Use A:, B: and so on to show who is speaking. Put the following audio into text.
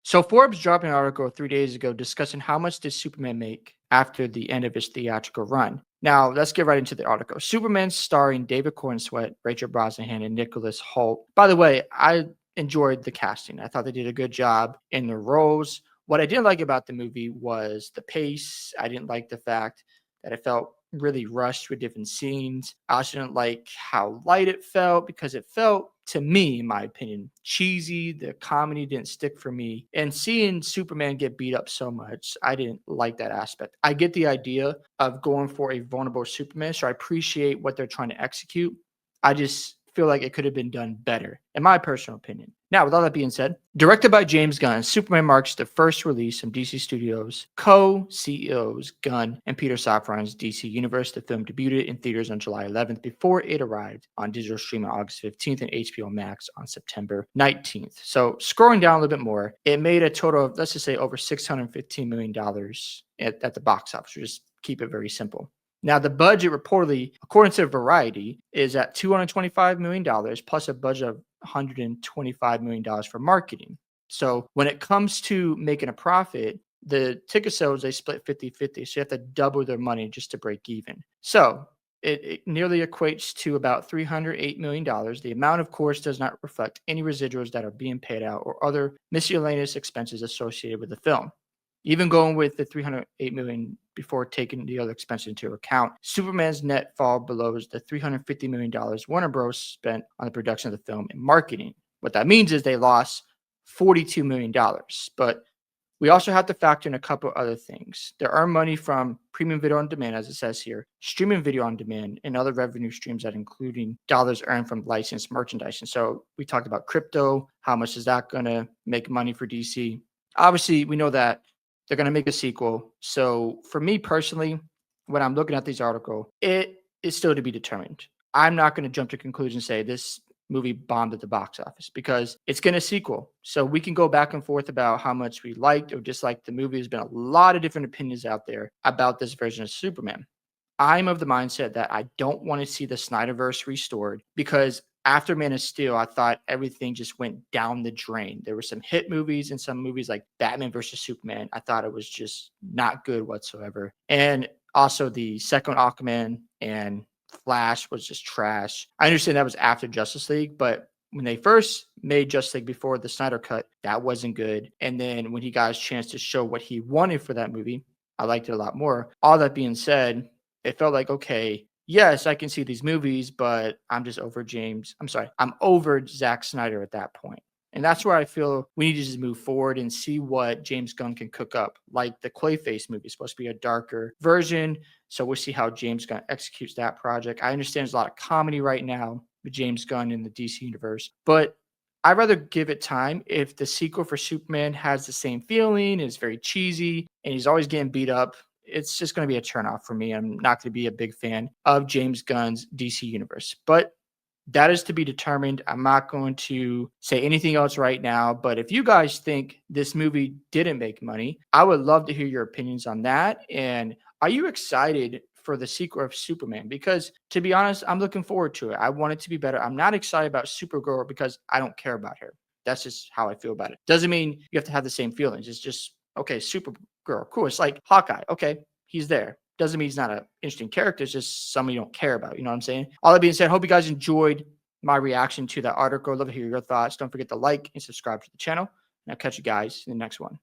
A: So Forbes dropped an article 3 days ago discussing how much did Superman make after the end of his theatrical run. Now let's get right into the article. Superman, starring David Cornsweet, Rachel Brosnahan, and Nicholas Hoult. By the way, I enjoyed the casting. I thought they did a good job in the roles. What I didn't like about the movie was the pace. I didn't like the fact that it felt really rushed with different scenes. I also didn't like how light it felt because it felt, to me, in my opinion, cheesy. The comedy didn't stick for me. And seeing Superman get beat up so much, I didn't like that aspect. I get the idea of going for a vulnerable Superman, so I appreciate what they're trying to execute. I just feel like it could have been done better, in my personal opinion. Now, with all that being said, directed by James Gunn, Superman marks the first release from DC Studios co-CEOs Gunn and Peter Safran's DC Universe. The film debuted in theaters on July 11th before it arrived on digital stream on August 15th and HBO Max on September 19th. So scrolling down a little bit more, it made a total of, let's just say, over $615 million at the box office. Just keep it very simple. Now, the budget reportedly, according to Variety, is at $225 million plus a budget of $125 million for marketing. So when it comes to making a profit, the ticket sales, they split 50-50. So you have to double their money just to break even. So it nearly equates to about $308 million. The amount, of course, does not reflect any residuals that are being paid out or other miscellaneous expenses associated with the film. Even going with the $308 million before taking the other expenses into account, Superman's net fall below the $350 million Warner Bros. Spent on the production of the film and marketing. What that means is they lost $42 million. But we also have to factor in a couple other things. There are money from premium video on demand, as it says here, streaming video on demand, and other revenue streams that including dollars earned from licensed merchandise. And so we talked about crypto. How much is that going to make money for DC? Obviously, we know that they're going to make a sequel. So for me personally, when I'm looking at this article, it is still to be determined. I'm not going to jump to conclusions and say this movie bombed at the box office because it's going to sequel. So we can go back and forth about how much we liked or disliked the movie. There's been a lot of different opinions out there about this version of Superman. I'm of the mindset that I don't want to see the Snyderverse restored because after Man of Steel, I thought everything just went down the drain. There were some hit movies and some movies like Batman versus Superman. I thought it was just not good whatsoever. And also the second Aquaman and Flash was just trash. I understand that was after Justice League, but when they first made Justice League before the Snyder Cut, that wasn't good. And then when he got his chance to show what he wanted for that movie, I liked it a lot more. All that being said, it felt like, okay, yes, I can see these movies, but I'm just over I'm over Zack Snyder at that point. And that's where I feel we need to just move forward and see what James Gunn can cook up. Like the Clayface movie is supposed to be a darker version. So we'll see how James Gunn executes that project. I understand there's a lot of comedy right now with James Gunn in the DC universe, but I'd rather give it time. If the sequel for Superman has the same feeling, is very cheesy, and he's always getting beat up, it's just going to be a turnoff for me. I'm not going to be a big fan of James Gunn's DC universe, but that is to be determined. I'm not going to say anything else right now, but if you guys think this movie didn't make money, I would love to hear your opinions on that. And are you excited for the sequel of Superman? Because to be honest, I'm looking forward to it. I want it to be better. I'm not excited about Supergirl because I don't care about her. That's just how I feel about it. Doesn't mean you have to have the same feelings. It's just, okay, Supergirl, cool. It's like Hawkeye. Okay, he's there. Doesn't mean he's not an interesting character. It's just someone you don't care about. You know what I'm saying? All that being said, hope you guys enjoyed my reaction to that article. Love to hear your thoughts. Don't forget to like and subscribe to the channel. And I'll catch you guys in the next one.